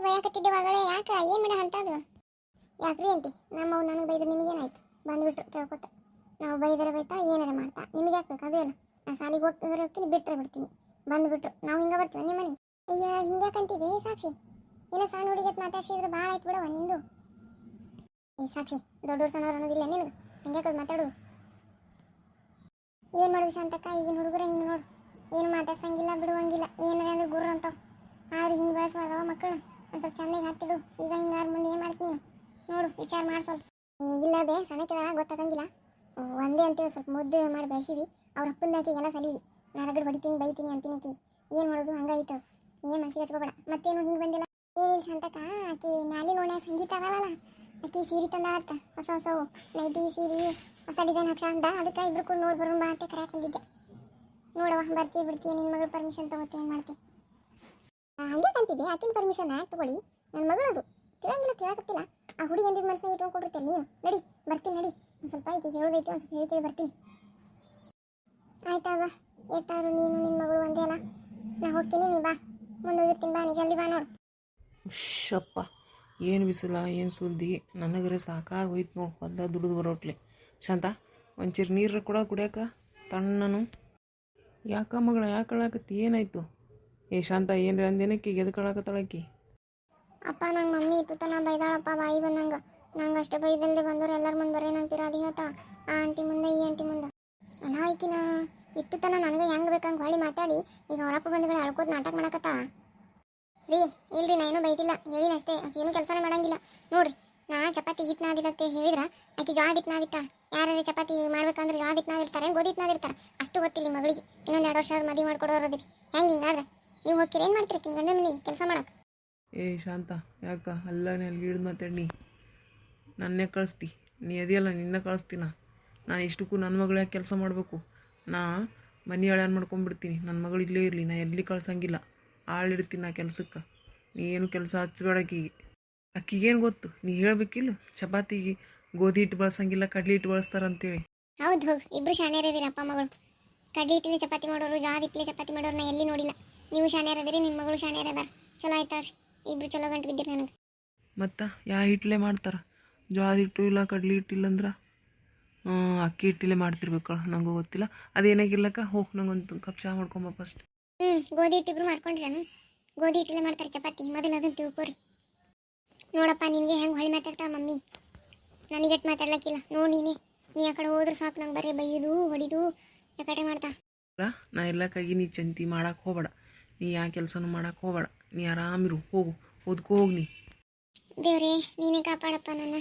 ಬಯಾಕತ್ತಿದ್ದೆ ಮಗಳೇ ಯಾಕ ಏನು ಮಾಡ ಅಂತದು ಯಾಕ್ರಿ ಅಂತಿ ನಮ್ಮವ್ ನನಗೆ ಬೈದ್ರೆ ನಿಮಗೇನಾಯ್ತು ಬಂದ್ಬಿಟ್ರು ಕೇಳ್ಕೊತ ನಾವು ಬೈದರೆ ಬೈತಾ ಏನಾರ ಮಾಡ್ತಾ ನಿಮಗೆ ಯಾಕೆ ಬೇಕು ಅದೇ ಅಲ್ಲ ನಾನು ಸಾಲಿಗೆ ಹೋಗ್ತಿದ್ರೆ ಹೋಗ್ತೀನಿ ಬಿಟ್ಟರೆ ಬಿಡ್ತೀನಿ ಬಂದುಬಿಟ್ರು ನಾವು ಹಿಂಗೆ ಬರ್ತೀವಿ ನಿಮ್ಮ ಮನೆ ಅಯ್ಯ ಹಿಂಗ್ಯಾಕಂತಿದ್ದೆ ಸಾಕ್ಷಿ ಏನೋ ಸಣ್ಣ ಹುಡುಗಿ ಮಾತಾಡ್ಸಿದ್ರೆ ಭಾಳ ಆಯ್ತು ಬಿಡವ ನಿಂದು ಈ ಸಾಕ್ಷಿ ದೊಡ್ಡವ್ರು ಸಣ್ಣವ್ರು ಅನ್ನೋದಿಲ್ಲ ನಿನಗೆ ಹಿಂಗ್ಯಾಕದು ಮಾತಾಡೋದು ಏನು ಮಾಡೋದು ಶಾಂತಕ್ಕ ಈಗಿನ ಹುಡುಗರ ಹಿಂಗೆ ನೋಡು ಏನು ಮಾತಾಡ್ಸಂಗಿಲ್ಲ ಬಿಡುವಂಗಿಲ್ಲ ಏನಾರ ಅಂದ್ರೆ ಗುರ್ರ ಅಂತಾವ ಆದ್ರೆ ಹಿಂಗೆ ಬೆಳೆಸ್ಬಾರ್ದವ ಮಕ್ಕಳು ಒಂದು ಸ್ವಲ್ಪ ಚೆನ್ನಾಗಿ ಹತ್ತಿಡು ಈಗ ಹಿಂಗಾರು ಮುಂದೆ ಏನು ಮಾಡ್ತೀನಿ ನೋಡು ವಿಚಾರ ಮಾಡಿ ಸ್ವಲ್ಪ ಇಲ್ಲ ಬೇ ಸಣ್ಣಕ್ಕಿದಾರ ಗೊತ್ತಾಗಂಗಿಲ್ಲ ಒಂದೇ ಅಂತೇಳಿ ಸ್ವಲ್ಪ ಮುದ್ದೆ ಮಾಡಿ ಬೆಳೆಸಿವಿ ಅವ್ರ ಅಪ್ಪನ ಆಕಿಗೆಲ್ಲ ಸಲಿ ನರಗಡೆ ಹೊಡಿತೀನಿ ಬೈತೀನಿ ಅಂತೀನಿ ಆಕಿ ಏನು ಮಾಡೋದು ಹಂಗಾಯ್ತು ಏನು ಮನಸ್ಸಿಗೆ ಹಚ್ಕೋಬೇಡ ಮತ್ತೇನು ಹಿಂಗೆ ಬಂದಿಲ್ಲ ಏನಿಲ್ಲ ಶಾಂತಕ್ಕ ಆಕಿ ಮ್ಯಾಲಿನ ಓಣ್ಯಾಗ ಸಂಗೀತ ಅದಲ್ಲ ಆಕಿ ಸೀರೆ ತಂದಾಳತ್ತ ಹೊಸ ಹೊಸವು ನೈಟಿ ಸೀರೆ ಹೊಸ ಡಿಸೈನ್ ಹಾಕ್ಸ ಅಂದ ಅದಕ್ಕೆ ಇಬ್ರು ಕೂಡ ನೋಡಿ ಬರೋಣ ಬಾ ಅಂತ ಕರೆಯಕ್ಕೆ ಬಂದಿದ್ದೆ ನೋಡವ ಬರ್ತೀವಿ ಬಿಡ್ತೀವಿ ನಿನ್ನ ಮಗಳು ಪರ್ಮಿಷನ್ ತಗೋತಿ ಏನು ಮಾಡ್ತಿ ಹಂಗೆ ಕಂತಿದ್ದೆ ಆಕಿನ ಪರ್ಮಿಷನ್ ಯಾಕೆ ತಗೊಳ್ಳಿ ನನ್ನ ಮಗಳದು ತಿಳಂಗಿಲ್ಲ ತಿಳಕತ್ತಿಲ್ಲ ಆ ಹುಡುಗಿ ಎಂದಿದ್ದು ಮನಸ್ಸಿನಾಗ ಇಟ್ಕೊಂಡು ಕೊಟ್ಟಿರ್ತೇನೆ ನೀವು ನಡಿ ಬರ್ತೀನಿ ನಡಿ ಒಂದು ಸ್ವಲ್ಪ ಆಯ್ಕೆ ಹೇಳೋದೈತಿ ಒಂದು ಸ್ವಲ್ಪ ಹೇಳಿ ಬರ್ತೀನಿ ಆಯ್ತಾಗ ಎಷ್ಟಾದ್ರು ನೀನು ನಿನ್ನ ಮಗಳು ಒಂದೇ ಅಲ್ಲ ನಾ ಹೋಗ್ತೀನಿ ನೀ ಬಾ ಮುಂದೋಗಿರ್ತೀನಿ ಬಾ ನೀ ಜಲ್ದಿ ಬಾ ನೋಡು ಶಪ್ಪ ಏನು ಬಿಸಿಲ ಏನು ಸುದ್ದಿ ನನಗರೆ ಸಾಕಾಗಿ ಹೋಯ್ತು ನೋಡು ಹೊಲ್ದಾಗ ದುಡಿದು ಬರೋಟ್ಲೆ ಶಾಂತ ಒಂಚೂರು ನೀರು ಕೂಡ ಕುಡಿಯಾಕ ತಣ್ಣನು ಯಾಕ ಮಗಳ ಯಾಕೆ ಕಳಾಕತ್ತಿ ಏನಾಯ್ತು ಏ ಶಾಂತ ಏನ್ರಿ ಅಂದೇನಕ್ಕಿ ಎದು ಕಳಾಕತ್ತಾಳಕ್ಕಿ ಅಪ್ಪ ನಂಗೆ ಮಮ್ಮಿ ಇಟ್ಟು ತನ ಬೈದಾಳಪ್ಪ ಬಾಯಿ ಬಂದಂಗೆ ನಂಗೆ ಅಷ್ಟೇ ಬೈದಲ್ದೆ ಬಂದವ್ರು ಎಲ್ಲರ ಮುಂದೆ ಬರೀ ನಂಗೆ ತಿರಾದಿ ಹೇಳ್ತಾಳ ಆ ಆಂಟಿ ಮುಂದೆ ಈ ಆಂಟಿ ಮುಂದೆ ಅಲ್ಲ ಈಕಿನ ಇಟ್ಟು ತನ ನನಗೆ ಹೆಂಗೆ ಬೇಕಂಗೆ ಹೊಳಿ ಮಾತಾಡಿ ಈಗ ಅವರಪ್ಪ ಬಂದುಗಳು ಅಳ್ಕೋದು ನಾಟಕ ಮಾಡಕತ್ತಾಳ ರೀ ಇಲ್ರಿ ನಾ ಏನೂ ಬೈದಿಲ್ಲ ಹೇಳಿನಷ್ಟೇ ಏನು ಕೆಲಸನೇ ಮಾಡಂಗಿಲ್ಲ ನೋಡ್ರಿ ನಾ ಚಪಾತಿ ಹಿಟ್ಟು ನಾದಿರತ್ತೆ ಹೇಳಿದ್ರೆ ಆಕೆ ಜೋಳ ಹಿಟ್ಟು ನಾದಿಟ್ಟಾಳ ಯಾರು ಚಪಾತಿ ಮಾಡ್ಬೇಕಂದ್ರೆ ಜೋಳ ಹಿಟ್ಟು ನಾದಿರ್ತಾರೆ ಗೋಧಿ ಹಿಟ್ಟು ನಾದಿರ್ತಾರೆ ಅಷ್ಟು ಗೊತ್ತಿಲ್ಲ ಮಗಳಿಗೆ ಇನ್ನೊಂದು 2 ವರ್ಷ ಮದುವೆ ಮಾಡ್ಕೊಡೋರದಿರಿ ಹೆಂಗೆ ಹಿಂಗಾದ್ರೆ ನೀವು ಹೋಗ್ತೀರಿ ಏನು ಮಾಡ್ತೀರಿ ಗಂಡ ಮನೆಗೆ ಕೆಲಸ ಮಾಡಕ್ಕೆ ಏ ಶಾಂತ ಯಾಕ ಅಲ್ಲ ಅಲ್ಲಿ ಹಿಡಿದು ಮಾತಾಡಿ ನನ್ನೇ ಕಳಿಸ್ತಿ ನೀ ಅದೆಯಲ್ಲ ನಿನ್ನ ಕಳಿಸ್ತೀನ ನಾನು ಇಷ್ಟಕ್ಕೂ ನನ್ನ ಮಗಳು ಯಾಕೆ ಕೆಲಸ ಮಾಡಬೇಕು ನಾ ಮನೆ ಹಳ್ಯಾನ್ ಮಾಡ್ಕೊಂಡ್ಬಿಡ್ತೀನಿ ನನ್ನ ಮಗಳು ಇಲ್ಲೇ ಇರಲಿ ನಾ ಎಲ್ಲಿ ಕಳ್ಸಂಗಿಲ್ಲ ಆಳಿಡ್ತೀನಿ ನಾ ಕೆಲ್ಸಕ್ಕೆ ನೀ ಏನು ಕೆಲಸ ಹಚ್ಬೇಡ ಅಕ್ಕಿಗೇನು ಗೊತ್ತು ನೀ ಹೇಳ್ಬೇಕಿಲ್ಲ ಚಪಾತಿಗೆ ಗೋಧಿ ಹಿಟ್ಟು ಬಳಸಂಗಿಲ್ಲ ಕಡ್ಲಿ ಹಿಟ್ಟು ಬಳಸ್ತಾರಂತೇಳಿ ಹೌದು ಹೌದು ಇಬ್ರು ಶಾನ್ಯರದಿರಿ ಅಪ್ಪ ಮಗಳು ಕಡ್ಲಿ ಹಿಟ್ಟಲ್ಲಿ ಚಪಾತಿ ಮಾಡೋರು ಜೋಳದ ಹಿಟ್ಟಲ್ಲಿ ಚಪಾತಿ ಮಾಡೋರು ನಾ ಎಲ್ಲಿ ನೋಡಿಲ್ಲ ನೀವು ಶಾನ್ಯರದಿರಿ ನಿಮ್ಮ ಮಗಳು ಶಾನ್ಯರದಾರ ಚಲೋ ಆಯ್ತಾಳ್ರಿ ಇಬ್ರು ಚಲೋ ಗಂಟು ಬಿದ್ದಿರಿ ನನಗೆ ಮತ್ತು ಯಾವ ಹಿಟ್ಲೇ ಮಾಡ್ತಾರೆ ಜೋಳದ ಹಿಟ್ಟು ಇಲ್ಲ ಕಡ್ಲಿ ಹಿಟ್ಟಿಲ್ಲ ಅಂದ್ರೆ ಅಕ್ಕಿ ಹಿಟ್ಟಿಲ್ಲೇ ಮಾಡ್ತಿರ್ಬೇಕಳ ನಂಗೂ ಗೊತ್ತಿಲ್ಲ ಅದೇನಾಗಿರ್ಲಕ್ಕ ಹೋಗಿ ನಂಗೊಂದು ಕಪ್ ಚಹಾ ಮಾಡ್ಕೊಂಬ ಫಸ್ಟ್ ಗೋಧಿ ಹಿಟ್ಟು ಇಬ್ರು ಮಾಡ್ಕೊಂಡ್ರೇನು ಗೋಧಿ ಹಿಟ್ಟಲ್ಲೇ ಮಾಡ್ತಾರೆ ಚಪಾತಿ ಮೊದಲು ಅದನ್ನು ತಿಳ್ಕೊರಿ ನೋಡಪ್ಪ ನಿನಗೆ ಹೆಂಗೆ ಹೊಳಿ ಮಾತಾಡ್ತಾಳ ಮಮ್ಮಿ ನನಗೆ ಎಟ್ಟು ಮಾತಾಡ್ಲಕ್ಕಿಲ್ಲ ನೋಡಿ ನೀ ಆ ಕಡೆ ಹೋದ್ರೆ ಸಾಕು ನಂಗೆ ಬರೀ ಬೈಯೋದು ಹೊಡಿದು ಯಾಕಡೆ ಮಾಡ್ತಾ ನಾ ಎಲ್ಲಕ್ಕಾಗಿ ನೀ ಚಂತಿ ಮಾಡಕ್ಕೆ ಹೋಗಬೇಡ ನೀ ಯಾವ ಕೆಲಸನೂ ಮಾಡಕ್ಕೆ ಹೋಗಬೇಡ ನೀ ಆರಾಮಿರು ಹೋಗು ಓದ್ಕೋ ಹೋಗಿ ನೀ ದೇವ್ರೇ ನೀನೇ ಕಾಪಾಡಪ್ಪ ನನ್ನ